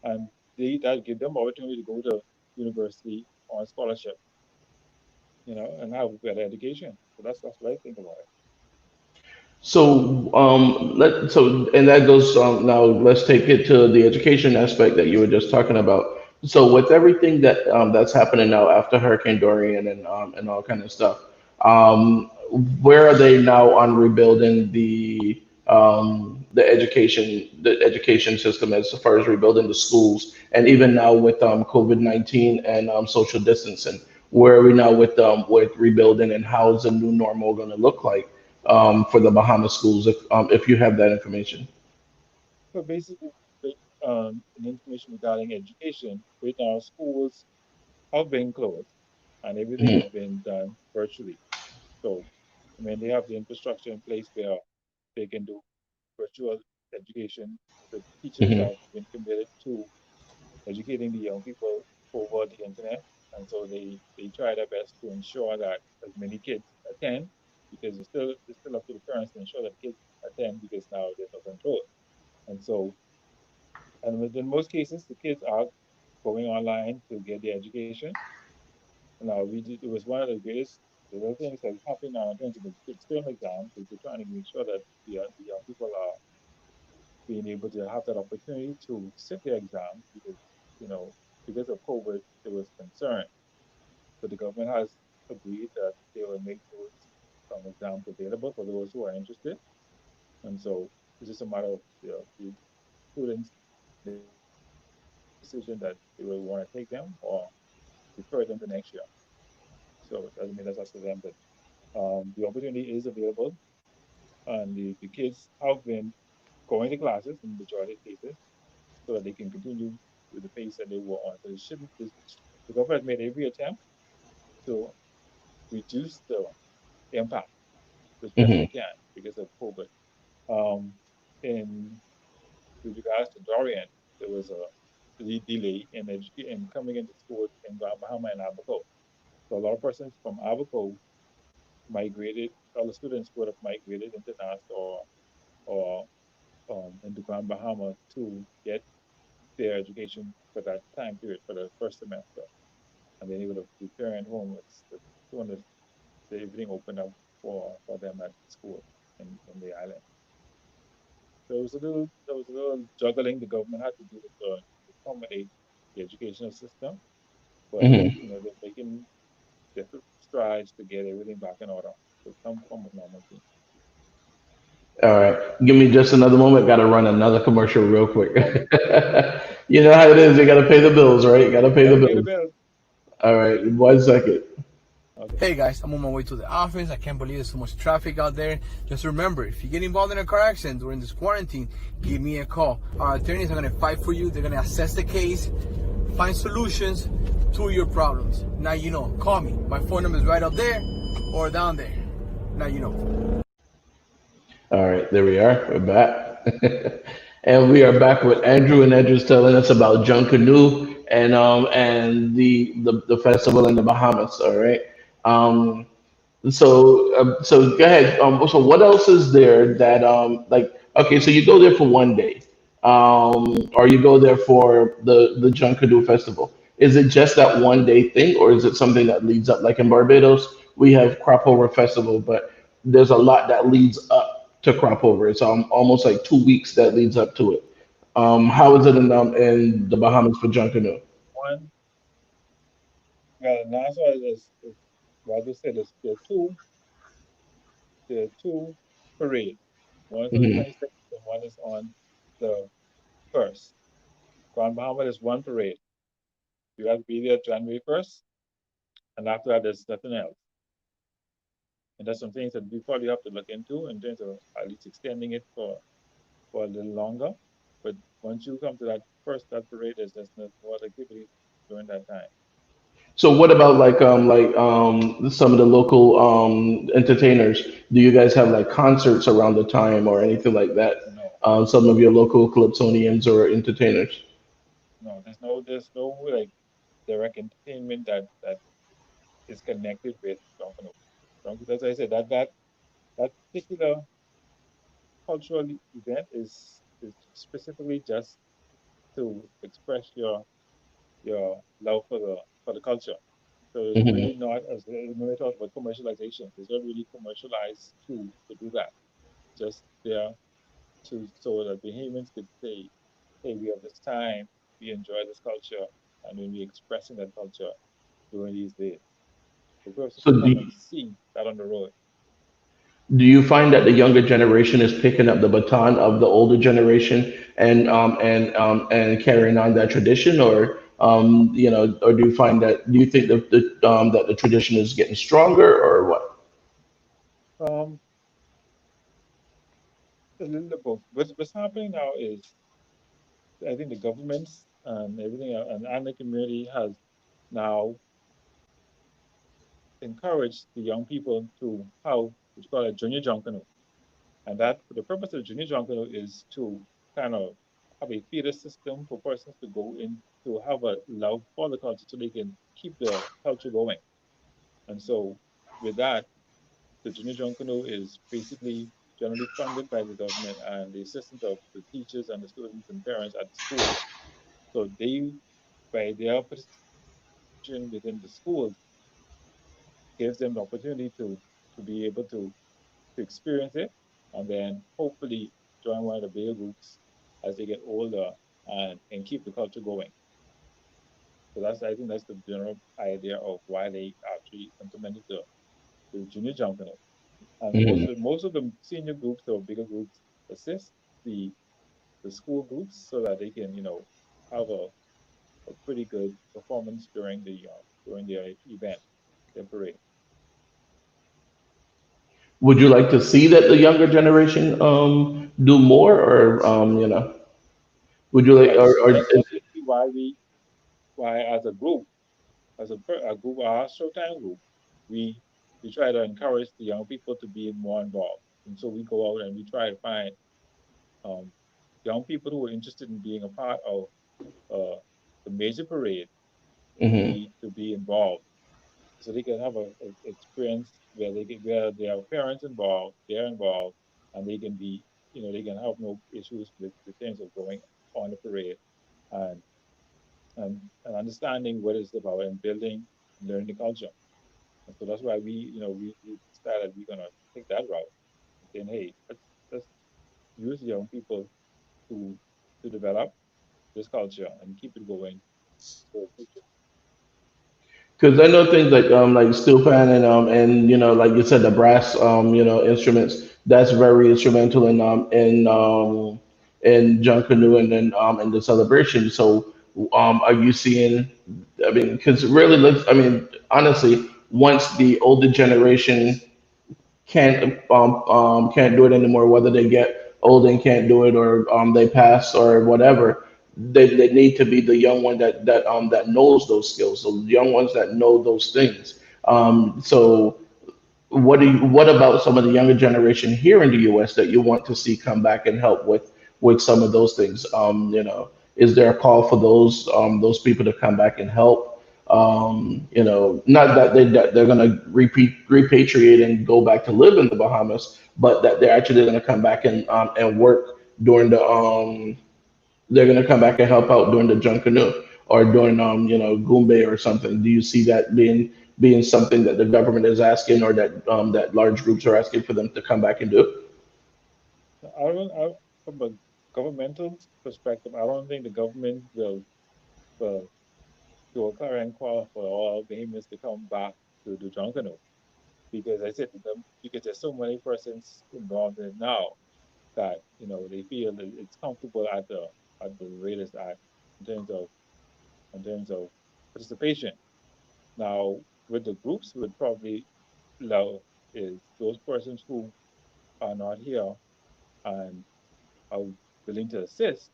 and that give them opportunity to go to university on scholarship, and have a better education. So that's what I think about it. So, and that goes, now let's take it to the education aspect that you were just talking about. So with everything that's happening now after Hurricane Dorian and all kind of stuff, um, where are they now on rebuilding the education system as far as rebuilding the schools, and even now with COVID-19 and social distancing, where are we now with rebuilding, and how's the new normal going to look like for the Bahamas schools, if you have that information? So basically, the information regarding education, right now schools have been closed and everything Hmm. has been done virtually. So, I mean, they have the infrastructure in place where they can do virtual education. The teachers Hmm. have been committed to educating the young people over the internet. And so they try their best to ensure that as many kids attend, because it's still up to the parents to ensure that kids attend because now there's no control. And so, and in most cases, the kids are going online to get their education. Now, it was one of the other things that happened now in terms of the external exams is they're trying to make sure that the young people are being able to have that opportunity to sit their exams you know, because of COVID, there was concern. But the government has agreed that they will make those exams available for those who are interested. And so it's just a matter of the students' decision that they will want to take them or defer them to next year. So I mean that's up to them. But the opportunity is available, and the kids have been going to classes in the majority of cases so that they can continue with the pace that they were on. So it shouldn't. The government has made every attempt to reduce the impact as best they Hmm. can because of COVID. Um, in with regards to Dorian, there was a delay in coming into school in Bahama and Abaco. So a lot of persons from Abaco migrated. All the students would have migrated into Nassau or into Grand Bahama to get their education for that time period for the first semester, and then they would have returned home as soon as everything opened up for them at school in the island. So there was a little juggling the government had to do to accommodate the educational system, but Hmm. they're making different strides to get everything back in order to some form of normalcy. All right, give me just another moment. Got to run another commercial real quick. Okay, You know how it is. You got to pay the bills, right? You got to pay the gotta pay the bills. bills. All right, 1 second. Okay. Hey guys, I'm on my way to the office. I can't believe there's so much traffic out there. Just remember, if you get involved in a car accident during this quarantine, give me a call. Our attorneys are gonna fight for you. They're gonna assess the case, find solutions to your problems. Now you know. Call me. My phone number is right up there or down there. Now you know. All right, there we are. We're back. And we are back with Andrew, and Andrew's telling us about Junkanoo and the festival in the Bahamas. All right. Um, so go ahead. So what else is there that like, okay, so you go there for 1 day, or you go there for the Junkanoo festival. Is it just that 1 day thing, or is it something that leads up? Like in Barbados, we have Crop Over Festival, but there's a lot that leads up to Crop Over. It's almost like 2 weeks that leads up to it. How is it in the Bahamas for Junkanoo? One, well, Nassau is well, I just said there are two parades. One is on the Hmm. 26th and one is on the 1st. Grand Bahama is one parade. You have to be there January 1st, and after that, there's nothing else. And that's some things that we probably have to look into in terms of at least extending it for a little longer. But once you come to that parade, there's no other activity during that time. So what about some of the local entertainers? Do you guys have like concerts around the time or anything like that? No, Some of your local calypsonians or entertainers. no, there's no like direct entertainment that is connected with Junkanoo. That's why I said that particular cultural event is specifically just to express your love for the culture. So it's Hmm. really not, as when we talk about commercialization, it's not really commercialized to do that. Just there to so that Bahamians could say, hey, we have this time, we enjoy this culture, and then we expressing that culture during these days. The person So to come and see that on the road. do you find that the younger generation is picking up the baton of the older generation and carrying on that tradition, or or do you think that the tradition is getting stronger, or what? Um, a little of both. What's happening now is I think the governments and everything and the community has now encouraged the young people to how what you call a junior Junkanoo. And that the purpose of junior Junkanoo is to kind of have a feeder system for persons to go in to have a love for the culture so they can keep the culture going. And so with that, the junior Junkanoo is basically generally funded by the government and the assistance of the teachers and the students and parents at the schools. So they, by their participation within the schools, gives them the opportunity to be able to experience it and then hopefully join one of the bigger groups as they get older and keep the culture going. So that's I think that's the general idea of why they actually implemented the junior jumping. And Hmm. most of the senior groups or bigger groups assist the the school groups so that they can, have a pretty good performance during their event, their parade. Would you like to see that the younger generation do more, or would you like, Yes, or that's definitely why as a group, a group, our Showtime group, we we try to encourage the young people to be more involved, and so we go out and we try to find um, young people who are interested in being a part of uh, the major parade mhm. to be involved, so they can have a experience where where their parents involved, they're involved, and they can be they can have no issues with things of going on the parade and and understanding what it's about and building and learning the culture. And so that's why we decided we're gonna take that route, saying, hey, let's use young people to develop this culture and keep it going for the future. Because I know things like steel pan and like you said, the brass instruments, that's very instrumental in John Canoe and then in the celebration. So are you seeing, I mean, because really I mean, honestly, once the older generation can't do it anymore, whether they get old and can't do it or they pass or whatever. They need to be the young one that knows those skills, the young ones that know those things. So what about some of the younger generation here in the U.S. that you want to see come back and help with some of those things? Is there a call for those people to come back and help? Not that they're going to repatriate and go back to live in the Bahamas, but that they're actually going to come back and work during the they're going to come back and help out during the Junkanoo or during Goombay or something. Do you see that being something that the government is asking or that large groups are asking for them to come back and do? From a governmental perspective, I don't think the government will do a current call for all Bahamians to come back to the Junkanoo because I said because there's so many persons involved in it now that they feel that it's comfortable at the rate it's at in terms of in terms of participation. Now, with the groups would probably allow is those persons who are not here and are willing to assist.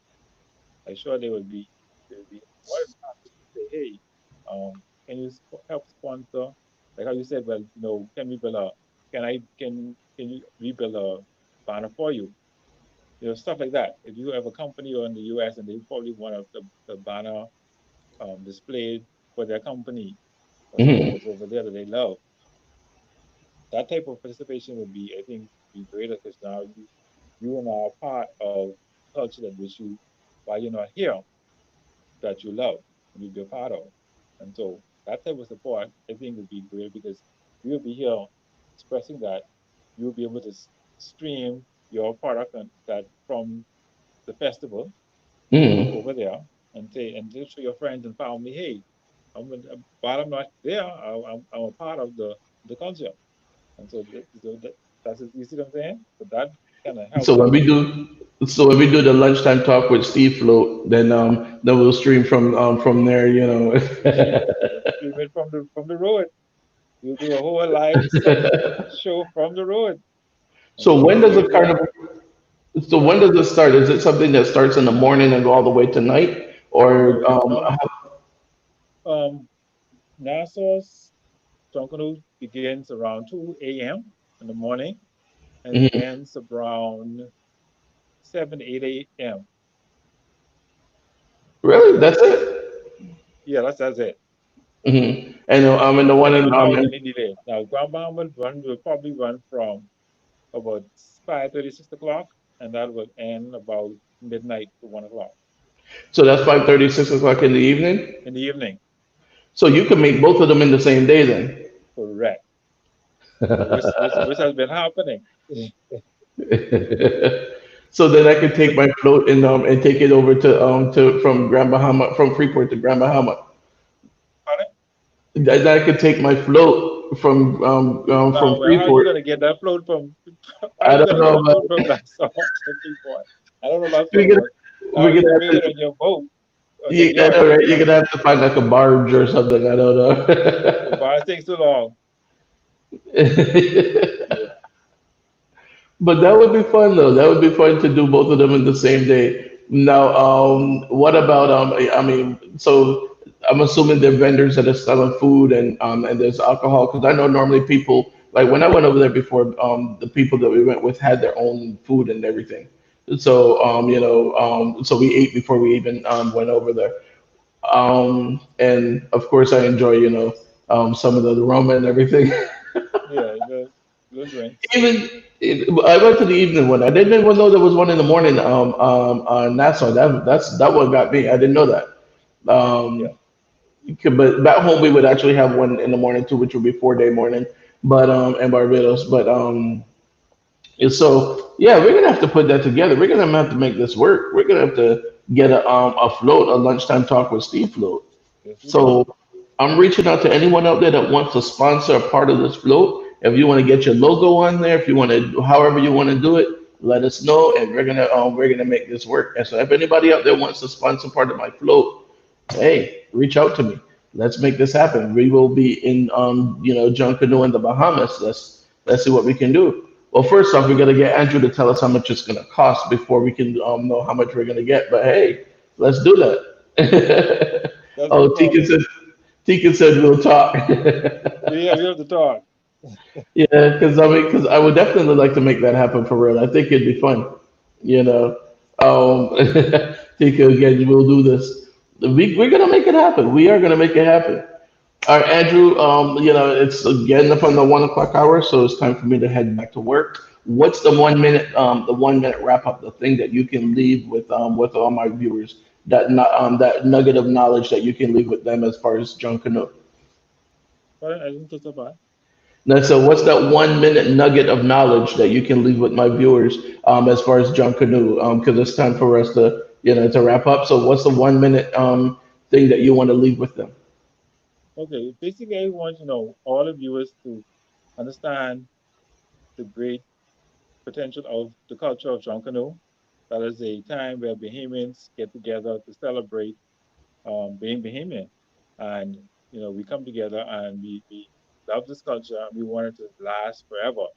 I'm sure they would be more than happy to say, hey, sponsor. Like how you said, well, can we build a, can you rebuild a banner for you? Stuff like that. If you have a company or in the U.S. and they probably want the banner displayed for their company or something Hmm. that's over there that they love, that type of participation would be, I think, be greater because now you and are part of culture that which you, while you're not here, that you love and you'll be a part of. And so that type of support, I think, would be great because we will be here expressing that you'll be able to stream your product that from the festival Hmm. over there and say and just show your friends and family, hey, while I'm not there, I'm a part of the culture. And that's you see what I'm saying? So that kind of help So when you. we do, so when we do the lunchtime talk with Steve float, then we'll stream from there. You know. Stream it from the road. You do a whole show from the road, and So then when people does the will be like, carnival? So when "Sorry, does it start? Is it something that starts in the morning and go all the way to night, no, or it um Nassau's Junkanoo begins around 2 a.m. in the morning and Mhm. ends around 7 8 a.m. Really? That's it? Yeah, that's it. And in the one in Without any delay. Now, Grand Bahama will probably run from about 5:30 6 o'clock, and that will end about midnight to 1 o'clock so that's 5:30, 6 o'clock in the evening. in the evening. So you can make both of them in the same day then. Correct. So which has been happening. So then I could take my float and take it over to from Grand Bahama from Freeport to Grand Bahama. Then I could take my float from Now, well, how are you Freeport. gonna get that float from? How are I you don't gonna get know, that float man. from Nassau to Freeport? I don't know that We're float gonna work. Now we're you gonna can have bring it to. on your boat, on your Yeah, I yacht. know, right? You're gonna have to find like a barge or something. I don't The know. bar takes too long. Yeah. But that would be fun though. That would be fun to do both of them in the same day. Now, what about I mean, so I'm assuming there are vendors that are selling food and there's alcohol because I know normally people like when I went over there before, the people that we went with had their own food and everything. So so we ate before we even went over there. And of course I enjoy some of the aroma and everything. Yeah, the drinks. I went to the evening one. I didn't even know there was one in the morning. On Nassau. That one got me. I didn't know that. Yeah. Um, but back home we would actually have one in the morning too, which would be 4 day morning. But in Barbados. But and so yeah, we're gonna have to put that together. We're gonna have to make this work. We're gonna have to get a float, a lunchtime talk with Steve float. Yes, we do. So I'm reaching out to anyone out there that wants to sponsor a part of this float. If you want to get your logo on there, if you want to, however you want to do it, let us know, and we're gonna make this work. And so if anybody out there wants to sponsor part of my float, hey, reach out to me. Let's make this happen. We will be in Junkanoo in the Bahamas. Let's see what we can do. Well, first off, we got to get Andrew to tell us how much it's gonna cost before we can know how much we're gonna get. But hey, let's do that. That's no Oh, problem. Tika said we'll talk. Yeah, we have to talk. Yeah, because I would definitely like to make that happen for real. I think it'd be fun. You know, um, Tika, again, we'll do this. We're gonna make it happen. We are gonna make it happen. All right, Andrew. It's getting up on the 1 o'clock hour, so it's time for me to head back to work. What's the 1 minute wrap up, the thing that you can leave with all my viewers, that nugget of knowledge that you can leave with them as far as John Canoe? But I didn't touch about. Now, so what's that 1 minute nugget of knowledge that you can leave with my viewers as far as John Canoe? Because it's time for us to wrap up. So what's the 1 minute thing that you want to leave with them? Okay, basically, I want all the viewers to understand the great potential of the culture of Junkanoo. That is a time where Bahamians get together to celebrate being Bahamian. And, we come together and we love this culture and we want it to last forever.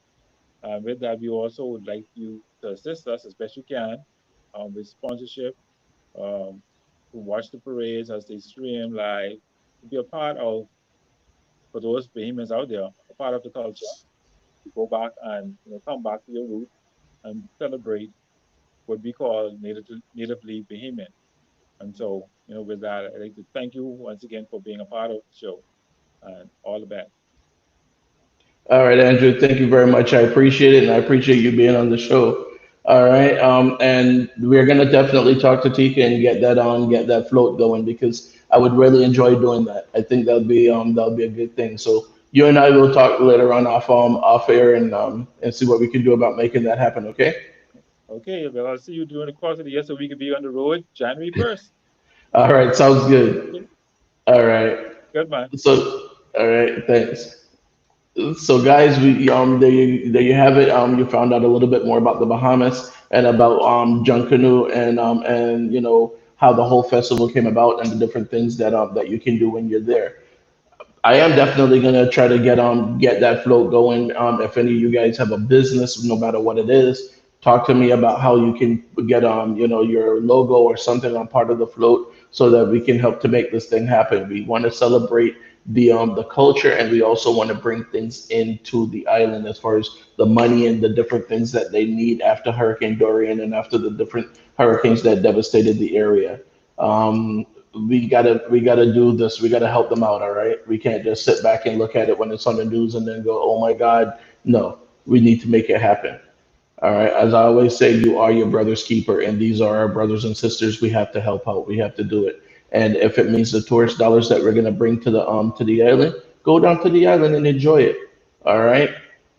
And with that, we also would like you to assist us as best you can with sponsorship, to watch the parades as they stream live, to be a part of for those Bahamians out there, a part of the culture, to go back and come back to your roots and celebrate what we call natively Bahamian. And so, with that, I'd like to thank you once again for being a part of the show and all the best. All right, Andrew, thank you very much. I appreciate it, and I appreciate you being on the show. All right, and we're gonna definitely talk to Tika and get that float going because I would really enjoy doing that. I think that'll be a good thing. So you and I will talk later on off air and see what we can do about making that happen. Okay. Okay, well, I'll see you during the course of the year so we can be on the road January 1st. All right, sounds good. Okay, All right. good man. So, all right, thanks. So, guys, we there you have it. You found out a little bit more about the Bahamas and about Junkanoo and how the whole festival came about and the different things that you can do when you're there. I am definitely gonna try to get that float going. If any of you guys have a business, no matter what it is, talk to me about how you can get your logo or something on part of the float so that we can help to make this thing happen. We want to celebrate the culture and we also want to bring things into the island as far as the money and the different things that they need after Hurricane Dorian and after the different hurricanes that devastated the area. Um, we gotta do this. We gotta help them out. All right. We can't just sit back and look at it when it's on the news and then go, "Oh my God." No, we need to make it happen. All right. As I always say, you are your brother's keeper, and these are our brothers and sisters. We have to help out. We have to do it. And if it means the tourist dollars that we're gonna bring to the island, go down to the island and enjoy it. All right.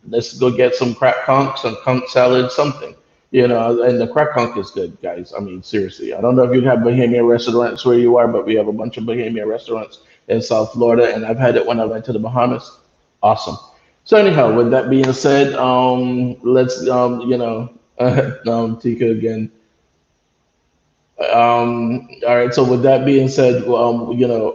Let's go get some crack conch, some conch salad, something. And the crack conch is good, guys. I mean, seriously. I don't know if you have Bahamian restaurants where you are, but we have a bunch of Bahamian restaurants in South Florida, and I've had it when I went to the Bahamas. Awesome. So anyhow, with that being said, let's Tika again. All right. So with that being said,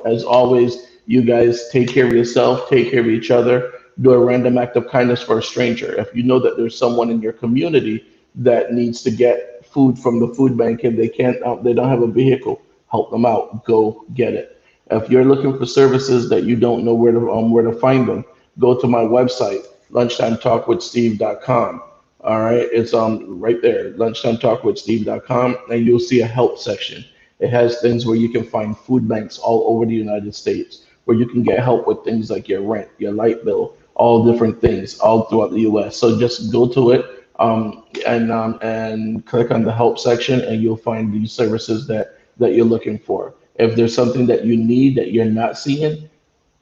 as always, you guys take care of yourself, take care of each other, do a random act of kindness for a stranger. If you know that there's someone in your community that needs to get food from the food bank and they don't have a vehicle, help them out. Go get it. If you're looking for services that you don't know where to find them, go to my website, lunchtimetalkwithsteve.com. All right, it's right there, lunchtimetalkwithsteve.com, and you'll see a help section. It has things where you can find food banks all over the United States, where you can get help with things like your rent, your light bill, all different things, all throughout the U.S. So just go to it and click on the help section, and you'll find these services that you're looking for. If there's something that you need that you're not seeing,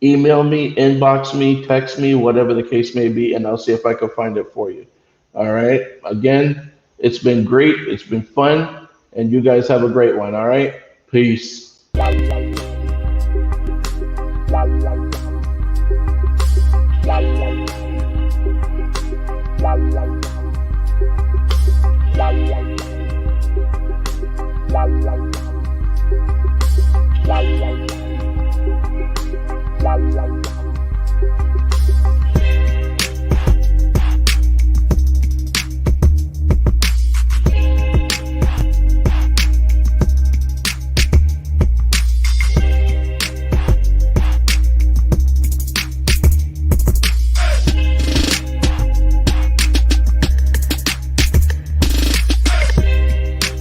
email me, inbox me, text me, whatever the case may be, and I'll see if I can find it for you. All right. Again, it's been great. It's been fun. And you guys have a great one. All right. Peace.